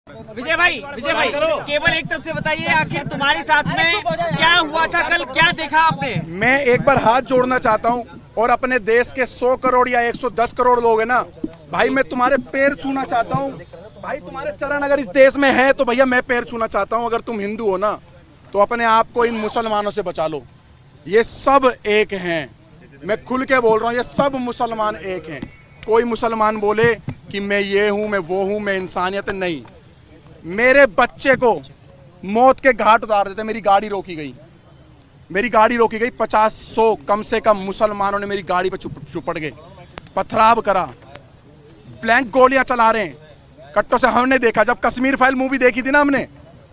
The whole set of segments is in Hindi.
विजय भाई केवल एक तरफ से बताइए, आखिर तुम्हारे साथ में क्या हुआ था कल, क्या देखा आपने? मैं एक बार हाथ जोड़ना चाहता हूं और अपने देश के 100 करोड़ या 110 करोड़ लोग हैं ना भाई, मैं तुम्हारे पैर छूना चाहता हूं भाई। तुम्हारे चरण अगर इस देश में है तो भैया मैं पैर छूना चाहता हूं। अगर तुम हिंदू हो ना तो अपने आप को इन मुसलमानों से बचा लो। ये सब एक हैं, मैं खुल के बोल रहा हूं, ये सब मुसलमान एक हैं। कोई मुसलमान बोले कि मैं ये हूं, मैं वो हूं, मैं इंसानियत नहीं। मेरे बच्चे को मौत के घाट उतार देते। मेरी गाड़ी रोकी गई, 50-100 कम से कम मुसलमानों ने मेरी गाड़ी पे चुपड़ गए, पथराव करा, ब्लैंक गोलियां चला रहे हैं कट्टों से। हमने देखा जब कश्मीर फाइल मूवी देखी थी ना हमने,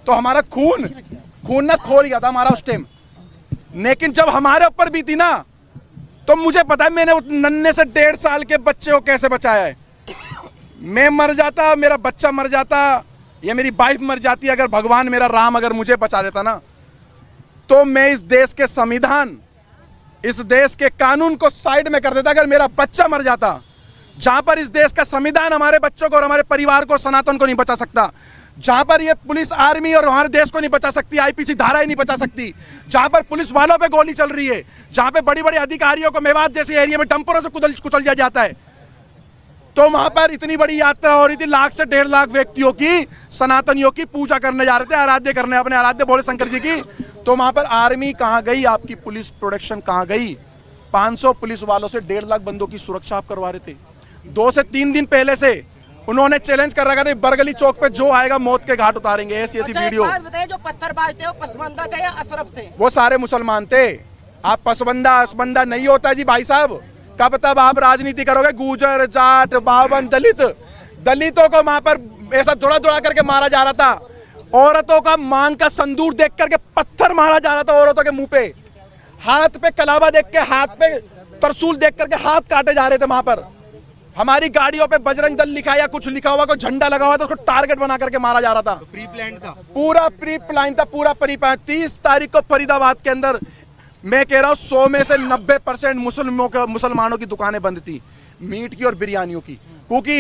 तो हमारा खून ना खोल गया था हमारा उस टाइम। लेकिन जब हमारे ऊपर भी थी ना तो मुझे पता है मैंने उस नन्हे से 1.5 साल के बच्चे को कैसे बचाया है। मैं मर जाता, मेरा बच्चा मर जाता, या मेरी वाइफ मर जाती, अगर भगवान मेरा राम अगर मुझे बचा देता ना, तो मैं इस देश के संविधान, इस देश के कानून को साइड में कर देता। अगर मेरा बच्चा मर जाता, जहां पर इस देश का संविधान हमारे बच्चों को और हमारे परिवार को, सनातन को नहीं बचा सकता, जहां पर ये पुलिस आर्मी और हमारे देश को नहीं बचा सकती, आईपीसी धाराएं नहीं बचा सकती, जहां पर पुलिस वालों पे गोली चल रही है, जहां पे बड़ी बड़ी अधिकारियों को मेवात जैसे एरिया में डंपरों से कुचल दिया जाता है, तो वहां पर इतनी बड़ी यात्रा हो रही थी, 1 से 1.5 लाख व्यक्तियों की, सनातनियों की पूजा करने जा रहे थे, आराध्य करने, अपने आराध्य भोले शंकर जी की। तो वहां पर आर्मी कहां गई, आपकी पुलिस प्रोटेक्शन कहां गई? 500 पुलिस वालों से 1.5 लाख बंदों की सुरक्षा आप करवा रहे थे। 2 से 3 दिन पहले से उन्होंने चैलेंज कर रखा था, बरगली चौक पे जो आएगा मौत के घाट उतारेंगे। ऐसी वीडियो बताइए, जो पत्थरबाज थे वो पसबंदा थे या अशरफ थे? वो सारे मुसलमान थे। आप पसबंदा नहीं होता जी भाई साहब। कब तब आप राजनीति करोगे? गुजर, जाट, बावन, दलितों को वहां पर ऐसा दौड़ा करके मारा जा रहा था। औरतों का मांग का संदूर देख करके पत्थर मारा जा रहा था औरतों के मुंह पे। हाथ पे कलावा देख के, हाथ पे तरसूल देख करके हाथ काटे जा रहे थे वहां पर। हमारी गाड़ियों पे बजरंग दल लिखा या कुछ लिखा हुआ, कोई झंडा लगा हुआ था, उसको टारगेट बना करके मारा जा रहा था। प्री प्लान था, पूरा प्री प्लान था, पूरा प्री प्लान। 30 तारीख को फरीदाबाद के अंदर मैं कह रहा हूं 100 में से 90% मुसलमानों की दुकानें बंद थी, मीट की और बिरयानियों की, क्योंकि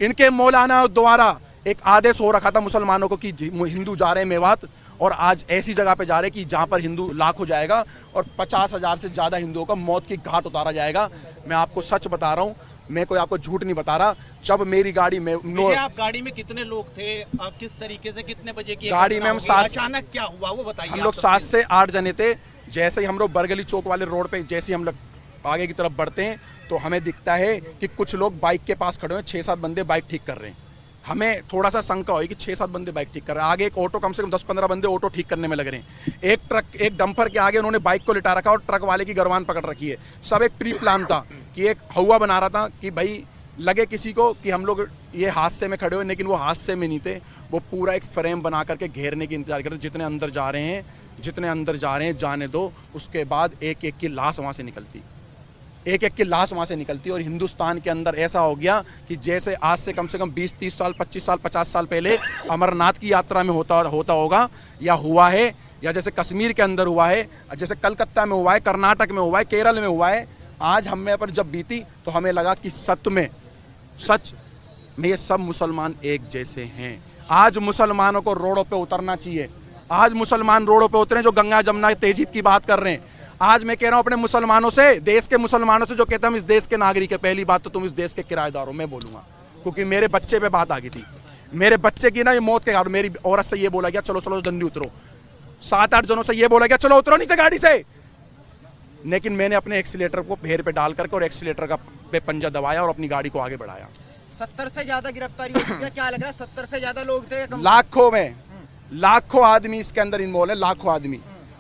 इनके मौलाना द्वारा एक आदेश हो रखा था मुसलमानों को कि हिंदू जा रहे हैं मेवात, और आज ऐसी जगह पे जा रहे हैं कि जहां पर हिंदू लाख हो जाएगा और 50,000 से ज्यादा हिंदुओं का मौत की घाट उतारा जाएगा। मैं आपको सच बता रहा हूं, मैं कोई आपको झूठ नहीं बता रहा। जब मेरी गाड़ी में आप गाड़ी में कितने लोग थे, किस तरीके से, कितने बजे की गाड़ी में हम 7, अचानक क्या हुआ वो बताइए। हम लोग 7 से 8 जने थे। जैसे ही हम लोग बरगली चौक वाले रोड पे जैसे ही हम लोग आगे की तरफ बढ़ते हैं तो हमें दिखता है कि कुछ लोग बाइक के पास खड़े हैं, 6-7 बंदे बाइक ठीक कर रहे हैं। हमें थोड़ा सा शंका हुई कि 6-7 बंदे बाइक ठीक कर रहे हैं। आगे एक ऑटो, कम से कम 10-15 बंदे ऑटो ठीक करने में लग रहे हैं। एक डंपर के आगे उन्होंने बाइक को लिटा रखा और ट्रक वाले की गर्वान पकड़ रखी है। सब एक प्री प्लान था कि एक हवा बना रहा था कि भाई लगे किसी को कि हम लोग ये हादसे में खड़े हुए, लेकिन वो हादसे में नहीं थे। वो पूरा एक फ्रेम बना करके घेरने की इंतजार करते, जितने अंदर जा रहे हैं जाने दो। उसके बाद एक एक की लाश वहाँ से निकलती, और हिंदुस्तान के अंदर ऐसा हो गया कि जैसे आज से कम 20-30 साल, 25 साल, 50 साल पहले अमरनाथ की यात्रा में होता होगा या हुआ है, या जैसे कश्मीर के अंदर हुआ है, जैसे कलकत्ता में हुआ है, कर्नाटक में हुआ है, केरल में हुआ है। आज हमें पर जब बीती तो हमें लगा कि सच में ये सब मुसलमान एक जैसे हैं। आज मुसलमानों को रोडों पे उतरना चाहिए। आज मुसलमान रोडों पे उतरे जो गंगा जमुना तहजीब की बात कर रहे हैं। आज मैं कह रहा हूं अपने मुसलमानों से, देश के मुसलमानों से जो कहते हैं हम इस देश के नागरिक है, पहली बात तो तुम इस देश के किराएदार हो। मैं बोलूंगा क्योंकि मेरे बच्चे पे बात आ गई थी, मेरे बच्चे की ना ये मौत के घाट। मेरी औरत से ये बोला गया चलो जल्दी उतरो, 7-8 जनों से ये बोला गया चलो उतरो नीचे गाड़ी से, लेकिन मैंने अपने एक्सीलेटर को पैर पे डाल करके और एक्सीलेटर का पे पंजा दबाया और अपनी गाड़ी को आगे बढ़ाया। 70 से ज्यादा गिरफ्तारी हो चुकी है, क्या लग रहा है? 70 से ज्यादा लोग थे, लाखों आदमी इसके अंदर इन्वॉल्व है, लाखों आदमी।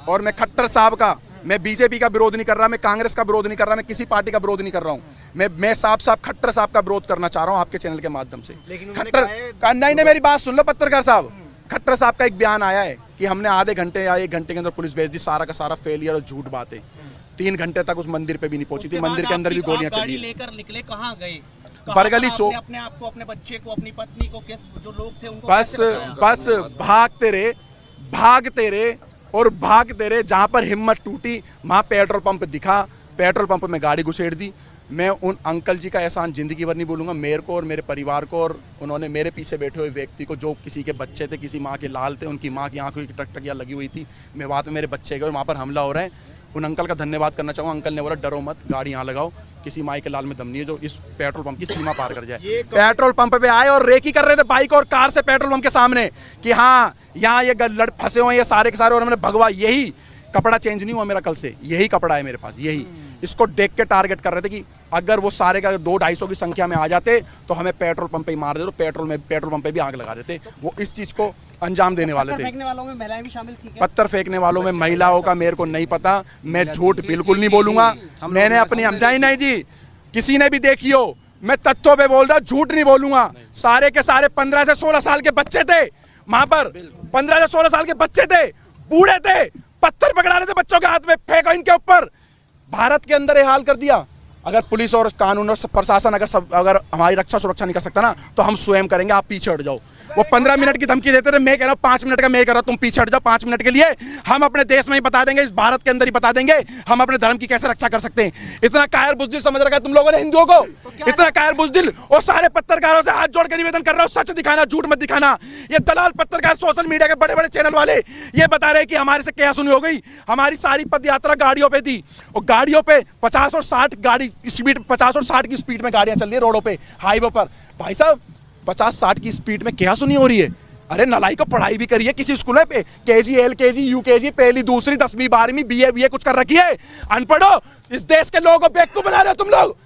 और मैं खट्टर साहब का, मैं बीजेपी का विरोध नहीं कर रहा, मैं कांग्रेस का विरोध नहीं कर रहा, मैं किसी पार्टी का विरोध नहीं कर रहा हूँ। मैं साफ खट्टर साहब का विरोध करना चाह रहा हूँ आपके चैनल के माध्यम से। खट्टर नहीं, मेरी बात सुन लो पत्रकार साहब। खट्टर साहब का एक बयान आया है कि हमने आधे घंटे या 1 घंटे के अंदर पुलिस भेज दी, सारा का सारा फेलियर और झूठ बात है। 3 घंटे तक उस मंदिर पे भी नहीं पहुंची थी, मंदिर के अंदर भी गोलियां चली। लेकर निकले, कहाँ गए? बरगली चौक। अपने आप को, अपने बच्चे को, अपनी पत्नी को, जो लोग थे उनको बस भागते रहे। जहां पर हिम्मत टूटी वहां पेट्रोल पंप दिखा, पेट्रोल पंप में गाड़ी घुसेड़ दी। मैं उन अंकल जी का एहसान ज़िंदगी भर नहीं भूलूंगा। मेरे को और मेरे परिवार को, और उन्होंने मेरे पीछे बैठे हुए व्यक्ति को, जो किसी के बच्चे थे, किसी माँ के लाल थे, उनकी माँ की आंखों की टकटकियाँ लगी हुई थी, मैं वहाँ पे मेरे बच्चे गए और वहाँ पर हमला हो रहा है। उन अंकल का धन्यवाद करना चाहूँगा। अंकल ने बोला डरो मत, गाड़ी यहाँ लगाओ, किसी माई के लाल में दम नहीं है जो इस पेट्रोल पंप की सीमा पार कर जाए। पेट्रोल पंप पे आए और रेकी कर रहे थे बाइक और कार से पेट्रोल पंप के सामने कि हाँ यहाँ ये लड़ फंसे हुए ये सारे के सारे, और मैंने भगवा, यही कपड़ा चेंज नहीं हुआ मेरा कल से, यही कपड़ा है मेरे पास, यही। इसको देख के टारगेट कर रहे थे कि अगर वो सारे का 200-250 की संख्या में आ जाते तो हमें पेट्रोल पंप पे ही मार देते, तो पेट्रोल पंप पे भी आग लगा देते। वो इस चीज को अंजाम देने वाले थे। फेंकने वालों में महिलाएं भी शामिल थी क्या? पत्थर फेंकने वालों में महिलाओं का मेरे को नहीं पता, मैं झूठ बिल्कुल नहीं बोलूंगा। मैंने अपनी नहीं जी, किसी ने भी देखी हो, मैं तथ्यों पे बोल रहा हूँ, झूठ नहीं बोलूंगा। सारे के सारे 15 से 16 साल के बच्चे थे वहां पर, 15 से 16 साल के बच्चे थे, बूढ़े थे, पत्थर पकड़ा रहे थे बच्चों के हाथ में, फेंको इनके ऊपर। भारत के अंदर ये हाल कर दिया। अगर पुलिस और कानून और प्रशासन अगर हमारी रक्षा सुरक्षा नहीं कर सकता ना, तो हम स्वयं करेंगे, आप पीछे हट जाओ। वो 15 मिनट की धमकी देते थे, मैं कह रहा हूँ 5 मिनट का मैं कह रहा हूँ तुम पीछे हट जाओ 5 मिनट के लिए। हम अपने देश में ही बता देंगे, इस भारत के अंदर ही बता देंगे हम अपने धर्म की कैसे रक्षा कर सकते हैं। इतना कायर बुजदिल समझ रखा है तुम लोगों ने हिंदुओं को, इतना कायर बुजदिल। और सारे पत्रकारों से हाथ जोड़ के निवेदन कर रहा हूँ, सच दिखाना, झूठ मत दिखाना। ये दलाल पत्रकार सोशल मीडिया के बड़े बड़े चैनल वाले ये बता रहे कि हमारे से क्या सुनी हो गई। हमारी सारी पद यात्रा गाड़ियों पे थी, और गाड़ियों पे 50 और 60 गाड़ी स्पीड, 50 और 60 की स्पीड में गाड़ियां चल रही है रोडों पे, हाईवे पर। भाई साहब 50-60 की स्पीड में क्या सुनी हो रही है? अरे नलाई को पढ़ाई भी करिए किसी स्कूल में, केजी, एलकेजी, यूकेजी, पहली, दूसरी, 10वीं, 12वीं, बीए कुछ कर रखी है। अनपढ़ो, इस देश के लोगों को बेवकूफ बना रहे हो तुम लोग।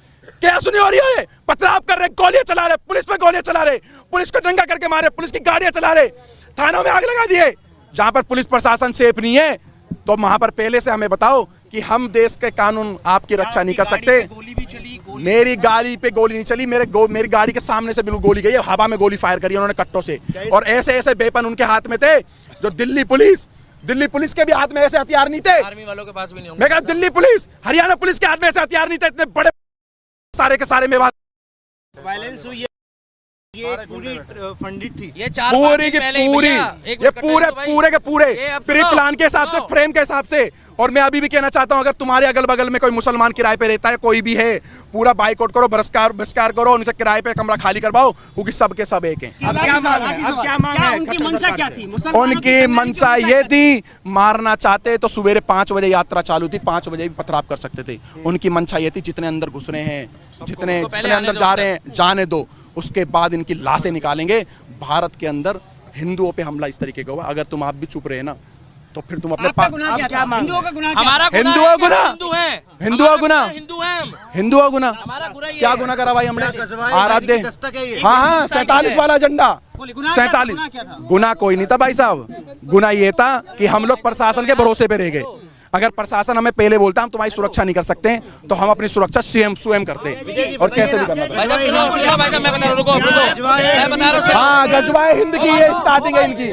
क्या सुनी हो रही है? पथराव कर रहे, गोलियां चला रहे, पुलिस पे गोलियां चला रहे, पुलिस को दंगा करके मारे, पुलिस की गाड़ियां चला रहे, थानों में आग लगा दिए। जहां पर पुलिस प्रशासन सेफ नहीं है, तो वहां पर पहले से हमें बताओ कि हम देश के कानून आपकी रक्षा नहीं कर सकते। गोली भी चली, मेरी गाड़ी पे गोली नहीं चली, मेरी गाड़ी के सामने से बिल्कुल गोली गई है, हवा में गोली फायर करी उन्होंने कट्टों से, और ऐसे ऐसे वेपन उनके हाथ में थे जो दिल्ली पुलिस के भी हाथ में ऐसे हथियार नहीं थे, आर्मी वालों के पास भी नहीं होंगे। मैं कहा दिल्ली पुलिस, हरियाणा पुलिस के हाथ में ऐसे हथियार नहीं थे, इतने बड़े सारे के सारे में वायलेंस हुई है, ये पूरी फंडित थी, ये 4 पूरी की पूरी, ये पूरे के पूरे प्री प्लान के हिसाब से, फ्रेम के हिसाब से। और मैं अभी भी कहना चाहता हूं, अगर तुम्हारे अगल बगल में कोई मुसलमान किराए पे रहता है, कोई भी है, पूरा बाइकआउट करो, बहिष्कार करो, उनसे किराए पे कमरा खाली करवाओ, क्योंकि सबके सब एक हैं। अब क्या मांग है? उनकी मंशा क्या थी? उनकी मंशा ये थी, मारना चाहते तो सवेरे 5 बजे यात्रा चालू थी, 5 बजे भी पथराव कर सकते थे। उनकी मंशा ये थी, जितने अंदर घुस रहे हैं, जितने अंदर जा रहे हैं, जाने दो, उसके बाद इनकी लाशें निकालेंगे। भारत के अंदर हिंदुओं पे हमला इस तरीके का हुआ, अगर तुम आप भी चुप रहे ना, तो फिर तुम अपने हिंदुओं का गुनाह क्या? हमारा हिंदुओं गुना, हिंदुओं गुना, हिंदुओं गुना, क्या गुना करा भाई हमने? आराध्य, हाँ 47 वाला झंडा, 47 गुना कोई नहीं था भाई साहब। गुना ये था कि हम लोग प्रशासन के भरोसे पे रह गए। अगर प्रशासन हमें पहले बोलता हम तुम्हारी सुरक्षा नहीं कर सकते, तो हम अपनी सुरक्षा स्वयं करते, और कैसे भी करना था। हाँ, गजवाए हिंद की ये स्टार्टिंग है इनकी,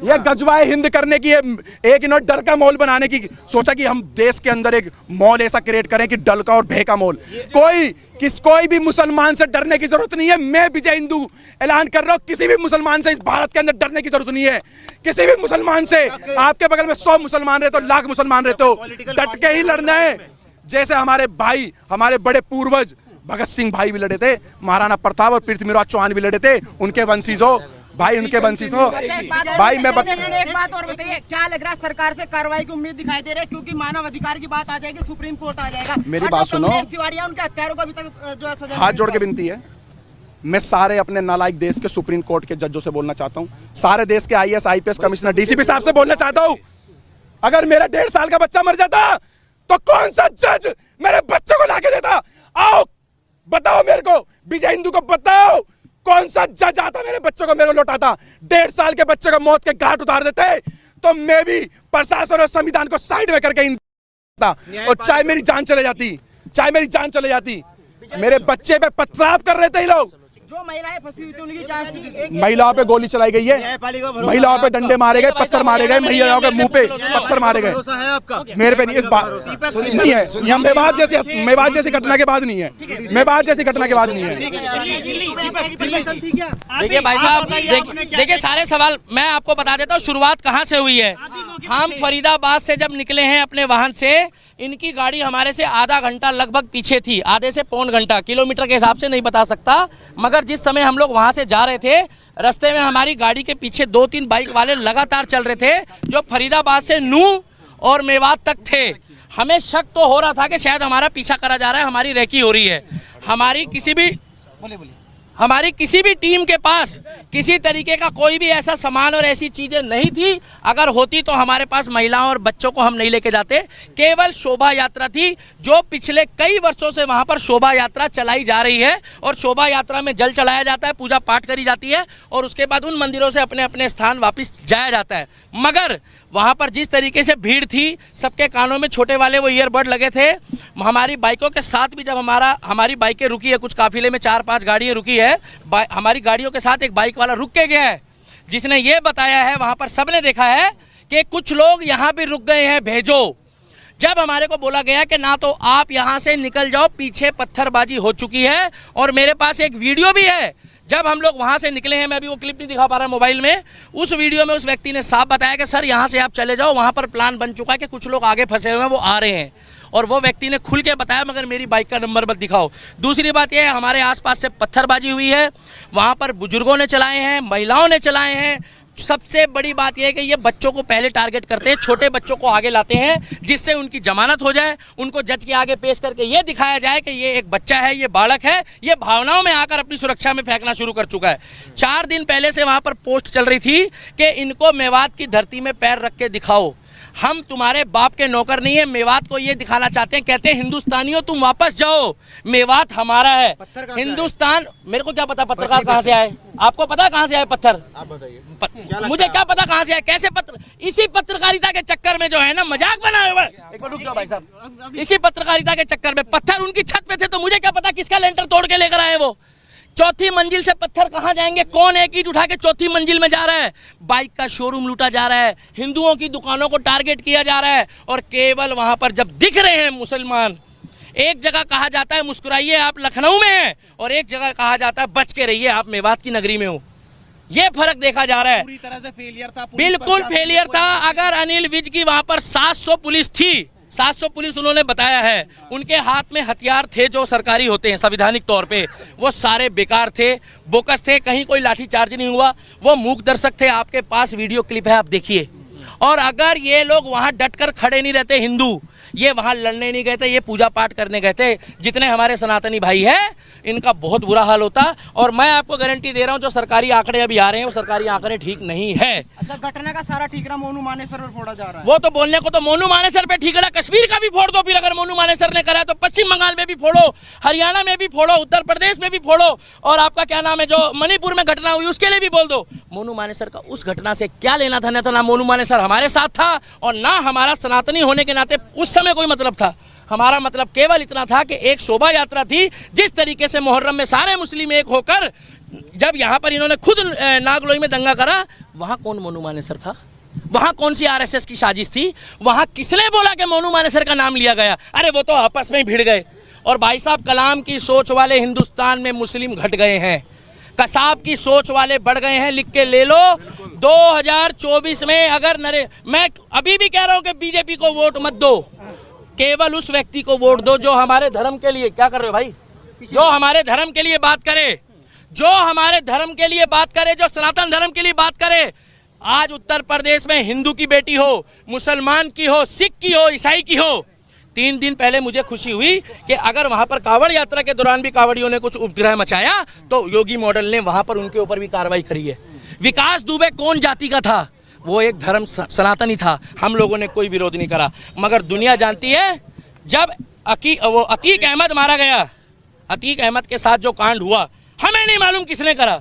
ये गजवाए हिंद करने की, एक इन्होंने डर का मॉल बनाने की सोचा कि हम देश के अंदर एक मॉल ऐसा क्रिएट करें कि डर का और भय का मॉल। कोई भी मुसलमान से डरने की जरूरत नहीं है। मैं विजय हिंदू ऐलान कर रहा हूँ, किसी भी मुसलमान से इस भारत के अंदर डरने की जरूरत नहीं है। किसी भी मुसलमान से, आपके बगल में 100 मुसलमान रहते हो, लाख मुसलमान रहते हो, डट के ही लड़ना है। जैसे हमारे भाई, हमारे बड़े पूर्वज भगत सिंह भाई भी लड़े थे, महाराणा प्रताप और पृथ्वीराज चौहान भी लड़े थे, उनके वंशीज हो भाई, उनके वंशीज हो भाई। मैं एक बात और बताइए, क्या लग रहा है सरकार से कार्रवाई की उम्मीद दिखाई दे रही है? क्योंकि मानव अधिकार की बात आ जाएगी, सुप्रीम कोर्ट आ जाएगा। मेरी बात सुनो, उनके हत्यारों को अभी तक जो है सजा, हाथ जोड़ के विनती है, मैं सारे अपने नालायक देश के सुप्रीम कोर्ट के जजों से बोलना चाहता हूँ, सारे देश के IAS IPS कमिश्नर DCP साहब से बोलना चाहता हूँ, अगर मेरा 1.5 साल का बच्चा मर जाता तो कौन सा जज मेरे बच्चे को लाके देता? आओ बताओ मेरे को, विजय हिंदू को बताओ, कौन सा जज आता मेरे बच्चों को मेरे लौटाता? 1.5 साल के बच्चे को मौत के घाट उतार देते, तो मैं भी प्रशासन और संविधान को साइड में करके और चाहे मेरी जान चले जाती, मेरे बच्चे पे पथराव कर रहे थे लोग। जो महिलाएं फंसी हुई थी उनकी जांच, महिलाओं पे गोली चलाई गई है, महिलाओं पे डंडे मारे गए, पत्थर मारे गए, महिलाओं के मुंह पे पत्थर मारे गए। मेरे पे नहीं, इस बात नहीं है, यह मेवात जैसी घटना के बाद नहीं है, मेवात जैसी घटना के बाद नहीं है। देखिए भाई साहब, देखिए सारे सवाल मैं आपको बता देता हूँ, शुरुआत कहाँ से हुई है। हम फरीदाबाद से जब निकले हैं अपने वाहन से, इनकी गाड़ी हमारे से आधा घंटा लगभग पीछे थी, आधे से पौन घंटा, किलोमीटर के हिसाब से नहीं बता सकता, मगर जिस समय हम लोग वहाँ से जा रहे थे, रास्ते में हमारी गाड़ी के पीछे 2-3 बाइक वाले लगातार चल रहे थे, जो फरीदाबाद से नूह और मेवात तक थे। हमें शक तो हो रहा था कि शायद हमारा पीछा करा जा रहा है, हमारी रेकी हो रही है। हमारी किसी भी टीम के पास किसी तरीके का कोई भी ऐसा सामान और ऐसी चीजें नहीं थी। अगर होती तो हमारे पास महिलाओं और बच्चों को हम नहीं लेके जाते। केवल शोभा यात्रा थी, जो पिछले कई वर्षों से वहां पर शोभा यात्रा चलाई जा रही है, और शोभा यात्रा में जल चढ़ाया जाता है, पूजा पाठ करी जाती है, और उसके बाद उन मंदिरों से अपने अपने स्थान वापस जाया जाता है। मगर वहां पर जिस तरीके से भीड़ थी, सबके कानों में छोटे वाले वो ईयरबड लगे थे। हमारी बाइकों के साथ भी जब हमारी बाइकें रुकी है, कुछ काफिले में 4-5 गाड़ियां रुकी है, हमारी गाड़ियों के साथ एक बाइक वाला रुक के गया है, जिसने ये बताया है, वहां पर सबने देखा है कि कुछ लोग यहाँ भी रुक गए हैं, भेजो। जब हमारे को बोला गया कि ना तो आप यहाँ से निकल जाओ, पीछे पत्थरबाजी हो चुकी है, और मेरे पास एक वीडियो भी है जब हम लोग वहाँ से निकले हैं, मैं अभी वो क्लिप नहीं दिखा पा रहा मोबाइल में। उस वीडियो में उस व्यक्ति ने साफ बताया कि सर यहाँ से आप चले जाओ, वहाँ पर प्लान बन चुका है कि कुछ लोग आगे फंसे हुए हैं, वो आ रहे हैं, और वो व्यक्ति ने खुल के बताया, मगर मेरी बाइक का नंबर मत दिखाओ। दूसरी बात यह है, हमारे आसपास से पत्थरबाजी हुई है, वहाँ पर बुजुर्गों ने चलाए हैं, महिलाओं ने चलाए हैं। सबसे बड़ी बात यह है कि ये बच्चों को पहले टारगेट करते हैं, छोटे बच्चों को आगे लाते हैं, जिससे उनकी जमानत हो जाए, उनको जज के आगे पेश करके ये दिखाया जाए कि ये एक बच्चा है, ये बालक है, ये भावनाओं में आकर अपनी सुरक्षा में फेंकना शुरू कर चुका है। 4 दिन पहले से वहाँ पर पोस्ट चल रही थी कि इनको मेवात की धरती में पैर रख के दिखाओ, हम तुम्हारे बाप के नौकर नहीं है। मेवात को ये दिखाना चाहते हैं, कहते हैं हिंदुस्तानियों तुम वापस जाओ, मेवात हमारा है। हिंदुस्तान, मेरे को क्या पता पत्रकार कहाँ से आए, आपको पता कहाँ से आए पत्थर? आप बताइए। मुझे क्या पता कहाँ से आए, कैसे पत्र, इसी पत्रकारिता के चक्कर में जो है ना मजाक बना हुआ है। एक बार रुक जाओ भाई साहब, इसी पत्रकारिता के चक्कर में पत्थर उनकी छत पे थे, तो मुझे क्या पता किसका लेंटर तोड़ के लेकर आए वो। 4थी मंजिल से पत्थर कहाँ जाएंगे, कौन एक ईंट उठा के 4थी मंजिल में जा रहा है? बाइक का शोरूम लूटा जा रहा है, हिंदुओं की दुकानों को टारगेट किया जा रहा है, और केवल वहां पर जब दिख रहे हैं मुसलमान, एक जगह कहा जाता है मुस्कुराइए आप लखनऊ में हैं, और एक जगह कहा जाता है बच के रहिए आप मेवात की नगरी में हो। ये फर्क देखा जा रहा है। पूरी तरह से फेलियर था, बिल्कुल फेलियर था। अगर अनिल विज की वहां पर 700 पुलिस थी, 700 पुलिस उन्होंने बताया है, उनके हाथ में हथियार थे जो सरकारी होते हैं संवैधानिक तौर पे, वो सारे बेकार थे, बोकस थे, कहीं कोई लाठीचार्ज नहीं हुआ, वो मूक दर्शक थे। आपके पास वीडियो क्लिप है, आप देखिए। और अगर ये लोग वहां डटकर खड़े नहीं रहते, हिंदू ये वहां लड़ने नहीं गए थे, ये पूजा पाठ करने गए थे, जितने हमारे सनातनी भाई हैं इनका बहुत बुरा हाल होता। और मैं आपको गारंटी दे रहा हूं, जो सरकारी आंकड़े अभी आ रहे हैं वो सरकारी आंकड़े ठीक नहीं है। अच्छा, घटना का सारा ठीकरा मोनू मानेसर पर फोड़ा जा रहा है। वो तो बोलने को तो मोनू मानेसर पे ठीकरा कश्मीर का भी फोड़ दो, फिर अगर मोनू मानेसर ने करा तो पश्चिम बंगाल में भी फोड़ो, हरियाणा में भी फोड़ो, उत्तर प्रदेश में भी फोड़ो, और आपका क्या नाम है जो मणिपुर में घटना हुई उसके लिए भी बोल दो। मोनू मानेसर का उस घटना से क्या लेना था? ना मोनू मानेसर हमारे साथ था, और ना हमारा सनातनी होने के नाते उस समय कोई मतलब था। हमारा मतलब केवल इतना था कि एक शोभा यात्रा थी, जिस तरीके से मुहर्रम में सारे मुस्लिम एक होकर, जब यहाँ पर इन्होंने खुद नागलोई में दंगा करा, वहाँ कौन मोनू मानेसर था? वहाँ कौन सी आरएसएस की साजिश थी? वहाँ किसने बोला कि मोनू मानेसर का नाम लिया गया? अरे वो तो आपस में ही भिड़ गए। और भाई साहब, कलाम की सोच वाले हिंदुस्तान में मुस्लिम घट गए हैं, कसाब की सोच वाले बढ़ गए हैं। लिख के ले लो, 2024 में अगर मैं अभी भी कह रहा हूँ कि बीजेपी को वोट मत दो, केवल उस व्यक्ति को वोट दो जो हमारे धर्म के लिए, क्या कर रहे हो भाई, जो हमारे धर्म के लिए बात करे, जो हमारे धर्म के लिए बात करे, जो सनातन धर्म के लिए बात करे। आज उत्तर प्रदेश में हिंदू की बेटी हो, मुसलमान की हो, सिख की हो, ईसाई की हो। 3 दिन पहले मुझे खुशी हुई कि अगर वहां पर कावड़ यात्रा के दौरान भी कावड़ियों ने कुछ उपद्रव मचाया तो योगी मॉडल ने वहां पर उनके ऊपर भी कार्रवाई करी है। विकास दुबे कौन जाति का था? वो एक धर्म सनातनी था, हम लोगों ने कोई विरोध नहीं करा। मगर दुनिया जानती है, जब अतीक अहमद मारा गया, अतीक अहमद के साथ जो कांड हुआ, हमें नहीं मालूम किसने करा,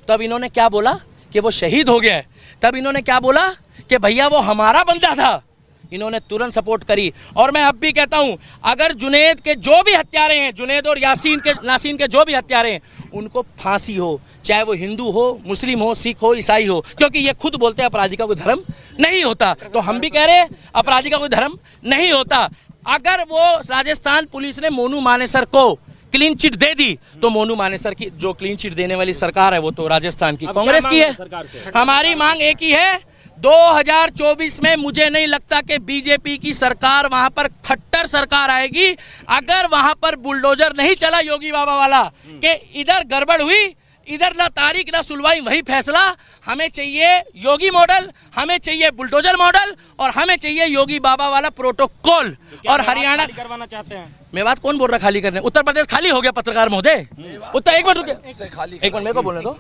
तब इन्होंने क्या बोला कि वो शहीद हो गया है। तब इन्होंने क्या बोला कि भैया वो हमारा बंदा था। इन्होंने तुरंत सपोर्ट करी। और मैं अब भी कहता हूं, अगर जुनैद के जो भी हत्यारे हैं, जुनैद और नासीन के जो भी हत्यारे हैं, उनको फांसी हो, चाहे वो हिंदू हो, मुस्लिम हो, सिख हो, ईसाई हो, क्योंकि ये खुद बोलते हैं अपराधी का कोई धर्म नहीं होता। तो हम भी कह रहे हैं अपराधी का कोई धर्म नहीं होता। अगर वो राजस्थान पुलिस ने मोनू मानेसर को क्लीन चिट दे दी, तो मोनू मानेसर की जो क्लीन चिट देने वाली सरकार है वो तो राजस्थान की कांग्रेस की है। हमारी मांग एक ही है, 2024 में मुझे नहीं लगता कि बीजेपी की सरकार वहां पर खट्टर सरकार आएगी अगर वहां पर बुलडोजर नहीं चला योगी बाबा वाला कि इधर गड़बड़ हुई, इधर ना तारीख ना सुनवाई, वही फैसला। हमें चाहिए योगी मॉडल, हमें चाहिए बुलडोजर मॉडल और हमें चाहिए योगी बाबा वाला प्रोटोकॉल। और हरियाणा करवाना चाहते हैं। मैं बात कौन बोल रहा खाली करने? उत्तर प्रदेश खाली हो गया पत्रकार महोदय। उत्तर एक मिनट रुके, एक मिनट मेरे को बोलने दो।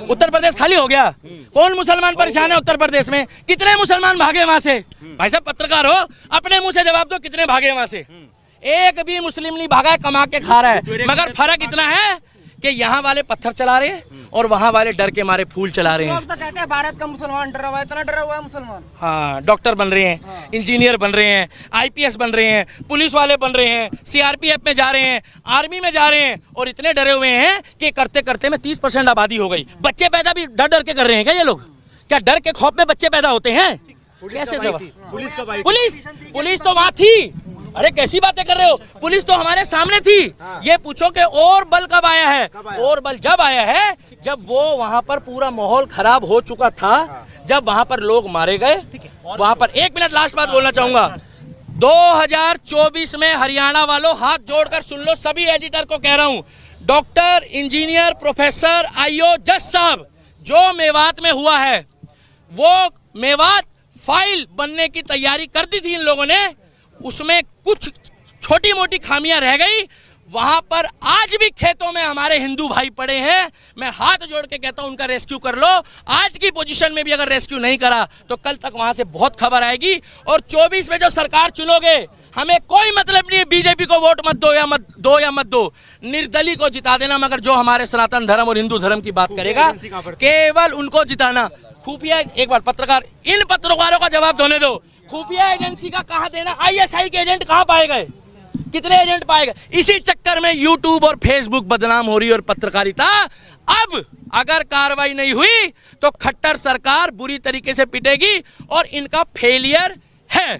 उत्तर प्रदेश खाली हो गया। कौन मुसलमान परेशान है उत्तर प्रदेश में? कितने मुसलमान भागे वहां से? भाई साहब पत्रकार हो, अपने मुंह से जवाब दो, कितने भागे वहां से? एक भी मुस्लिम नहीं भागा है, कमा के खा रहा है। मगर फर्क इतना है कि यहाँ वाले पत्थर चला रहे हैं और वहाँ वाले डर के मारे फूल चला रहे हैं। लोग तो कहते हैं भारत का मुसलमान डरा हुआ है, इतना डरा हुआ है मुसलमान। हाँ, डॉक्टर बन रहे हैं, इंजीनियर बन रहे हैं, आईपीएस बन रहे हैं, पुलिस वाले बन रहे हैं, सीआरपीएफ में जा रहे हैं, आर्मी में जा रहे हैं और इतने डरे हुए हैं कि करते करते में 30% आबादी हो गई। बच्चे पैदा भी डर डर के कर रहे हैं क्या ये लोग? क्या डर के खौफ में बच्चे पैदा होते हैं? कैसे पुलिस तो वहाँ थी। अरे कैसी बातें कर रहे हो? पुलिस तो हमारे सामने थी। ये पूछो कि और बल कब आया है? और बल जब आया है जब वो वहां पर पूरा माहौल खराब हो चुका था, जब वहां पर लोग मारे गए। वहां पर एक मिनट लास्ट बात बोलना चाहूंगा। 2024 में हरियाणा वालों हाथ जोड़कर सुन लो, सभी एडिटर को कह रहा हूं, डॉक्टर, इंजीनियर, प्रोफेसर, आईओ, जज साहब, जो मेवात में हुआ है वो मेवात फाइल बनने की तैयारी कर दी थी इन लोगों ने, उसमें कुछ छोटी मोटी खामियां रह गई। वहां पर आज भी खेतों में हमारे हिंदू भाई पड़े हैं। मैं हाथ जोड़ के कहता हूं उनका रेस्क्यू कर लो। आज की पोजीशन में भी अगर रेस्क्यू नहीं करा तो कल तक वहां से बहुत खबर आएगी। और 24 में जो सरकार चुनोगे, हमें कोई मतलब नहीं है बीजेपी को वोट मत दो, निर्दलीय को जिता देना, मगर जो हमारे सनातन धर्म और हिंदू धर्म की बात करेगा केवल उनको जिताना। खुफिया, एक बार पत्रकार, इन पत्रकारों का जवाब देने दो, खुफिया एजेंसी का कहां देना? आईएसआई के एजेंट कहां पाए गए? कितने एजेंट पाए गए? इसी चक्कर में यूट्यूब और फेसबुक बदनाम हो रही है और पत्रकारिता। अब अगर कार्रवाई नहीं हुई तो खट्टर सरकार बुरी तरीके से पिटेगी और इनका फेलियर है।